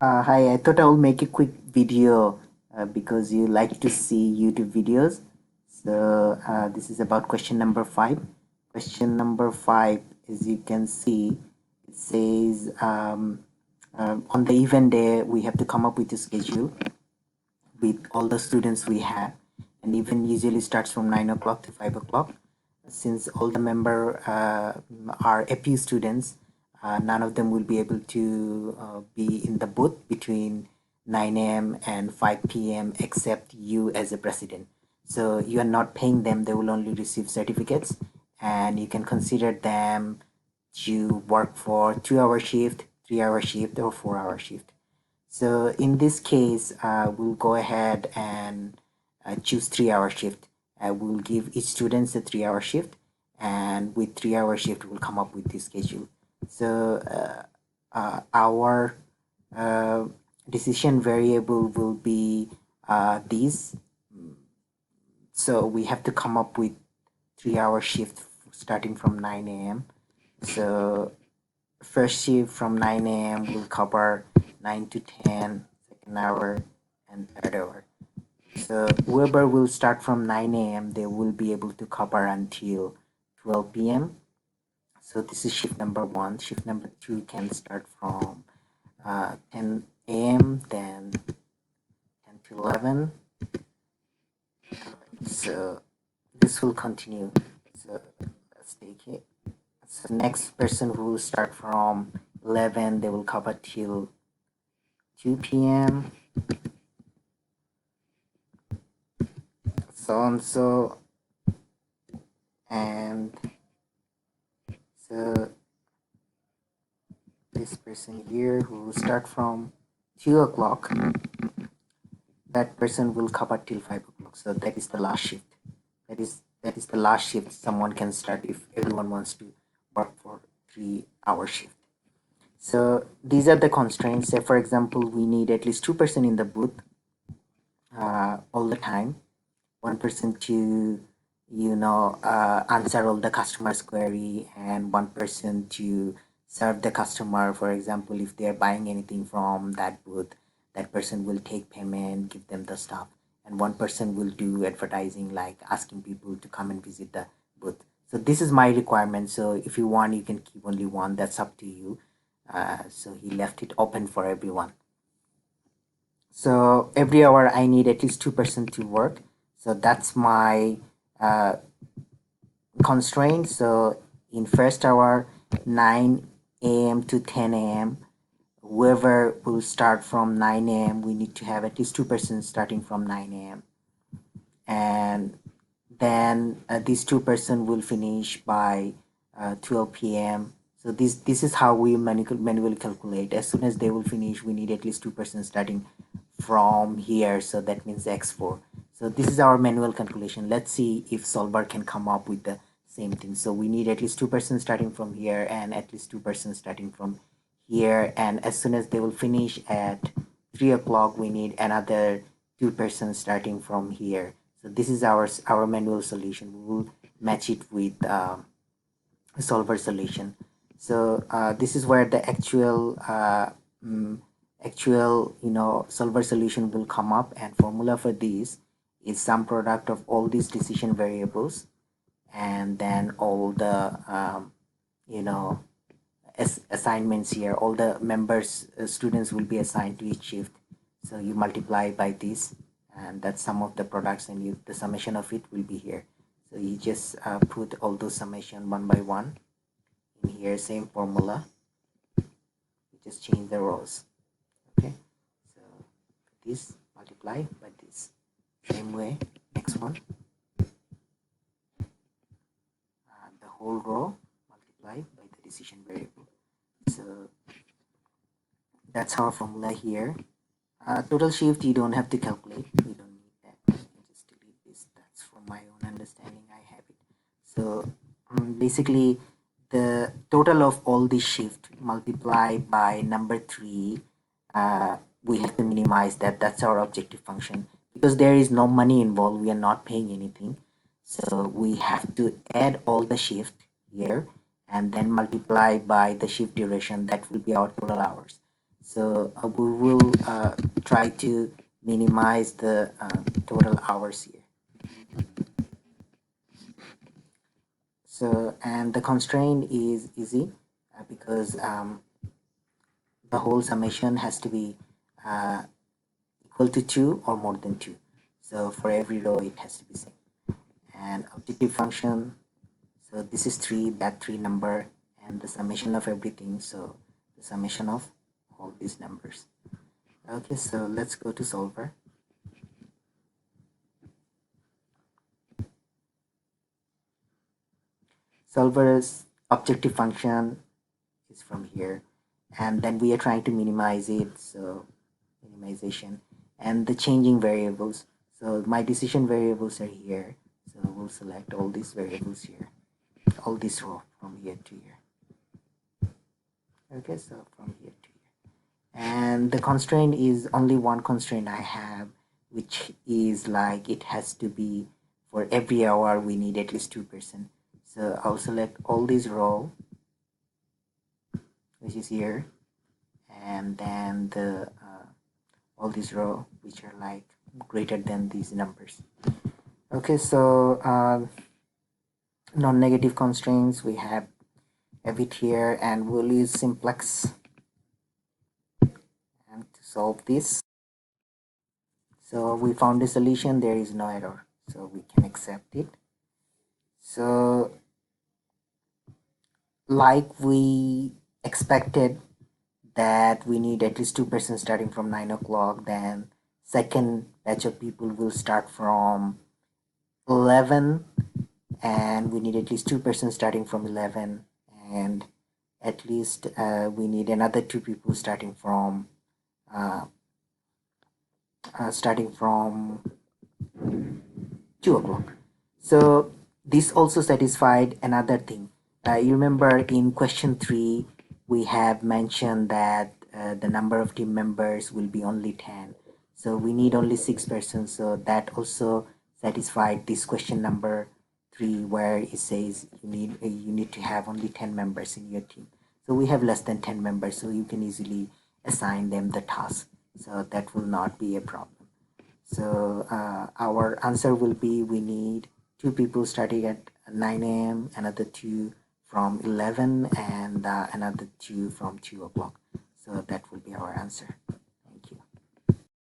Hi, I thought I will make a quick video because you like to see YouTube videos. So this is about question number 5. Question number 5, as you can see, it says on the event day we have to come up with a schedule with all the students we have, and event usually starts from 9 o'clock to 5 o'clock. Since all the member are APU students, none of them will be able to be in the booth between 9 a.m. and 5 p.m. except you as a president. So you are not paying them, they will only receive certificates, and you can consider them to work for 2-hour shift, 3-hour shift, or 4-hour shift. So in this case, we'll go ahead and choose 3-hour shift. We'll give each students a 3-hour shift, and with 3-hour shift, we'll come up with this schedule. So our uh, decision variable will be these. So we have to come up with 3-hour shift starting from 9 a.m. So first shift from 9 a.m. will cover 9 to 10, second hour, and third hour. So whoever will start from 9 a.m., they will be able to cover until 12 p.m. So this is shift number 1. Shift number 2 can start from 10 a.m., then 10 to 11. So this will continue. So let's take it. So next person who will start from 11, they will cover till 2 p.m. So and so, and so this person here who will start from 2 o'clock, that person will cover till 5 o'clock. So that is the last shift. That is the last shift someone can start if everyone wants to work for 3-hour shift. So these are the constraints. Say for example, we need at least 2% in the booth all the time. 1% to answer all the customer's query, and 1% to serve the customer. For example, if they're buying anything from that booth, that person will take payment, give them the stuff, and 1% will do advertising, like asking people to come and visit the booth. So this is my requirement. So if you want, you can keep only one. That's up to you. So he left it open for everyone. So every hour I need at least 2% to work. So that's my uh, constraint. So in first hour, 9 a.m. to 10 a.m., whoever will start from 9 a.m., we need to have at least 2% starting from 9 a.m. And then these 2% will finish by 12 p.m. So this is how we manually calculate. As soon as they will finish, we need at least 2% starting from here. So that means x4. So this is our manual calculation. Let's see if solver can come up with the same thing. So we need at least 2% starting from here, and at least 2% starting from here. And as soon as they will finish at 3 o'clock, we need another 2% starting from here. So this is our manual solution. We will match it with solver solution. So this is where the actual solver solution will come up, and formula for this is sum product of all these decision variables, and then all the you know assignments here. All the members students will be assigned to each shift. So you multiply by this, and that's sum of the products, and the summation of it will be here. So you just put all those summation one by one in here, same formula. You just change the rows. Okay, so this multiply by this, same way. Next one, the whole row multiply by the decision variable. So that's our formula here. Total shift you don't have to calculate. We don't need that. I can just delete this. That's from my own understanding. I have it. So basically, the total of all this shift multiplied by number 3, we have to minimize that. That's our objective function. Because there is no money involved, we are not paying anything. So we have to add all the shift here and then multiply by the shift duration. That will be our total hours. So we will try to minimize the total hours here. So, and the constraint is easy because the whole summation has to be uh, equal to 2 or more than 2. So for every row it has to be same. And objective function, so this is 3, that 3 number, and the summation of everything, so the summation of all these numbers. Okay, so let's go to solver. Solver's objective function is from here, and then we are trying to minimize it, so minimization, and the changing variables. So my decision variables are here, so we'll select all these variables here, all this row from here to here. Okay, so from here to here, and the constraint is only one constraint I have, which is like it has to be for every hour we need at least 2%. So I'll select all these row, which is here, and then the all these row which are like greater than these numbers. Okay, so non-negative constraints we have it here, and we'll use simplex and to solve this. So we found a solution, there is no error, so we can accept it. So like we expected that we need at least 2% starting from 9 o'clock, then second batch of people will start from 11, and we need at least 2% starting from 11, and at least we need another 2 people starting from uh, 2 o'clock. So this also satisfied another thing. You remember in question 3 we have mentioned that the number of team members will be only 10, so we need only 6 persons, so that also satisfied this question number 3 where it says you need to have only 10 members in your team. So we have less than 10 members, so you can easily assign them the task, so that will not be a problem. So our answer will be we need 2 people starting at 9 a.m., another 2 from 11, and another 2 from 2 o'clock. So that will be our answer.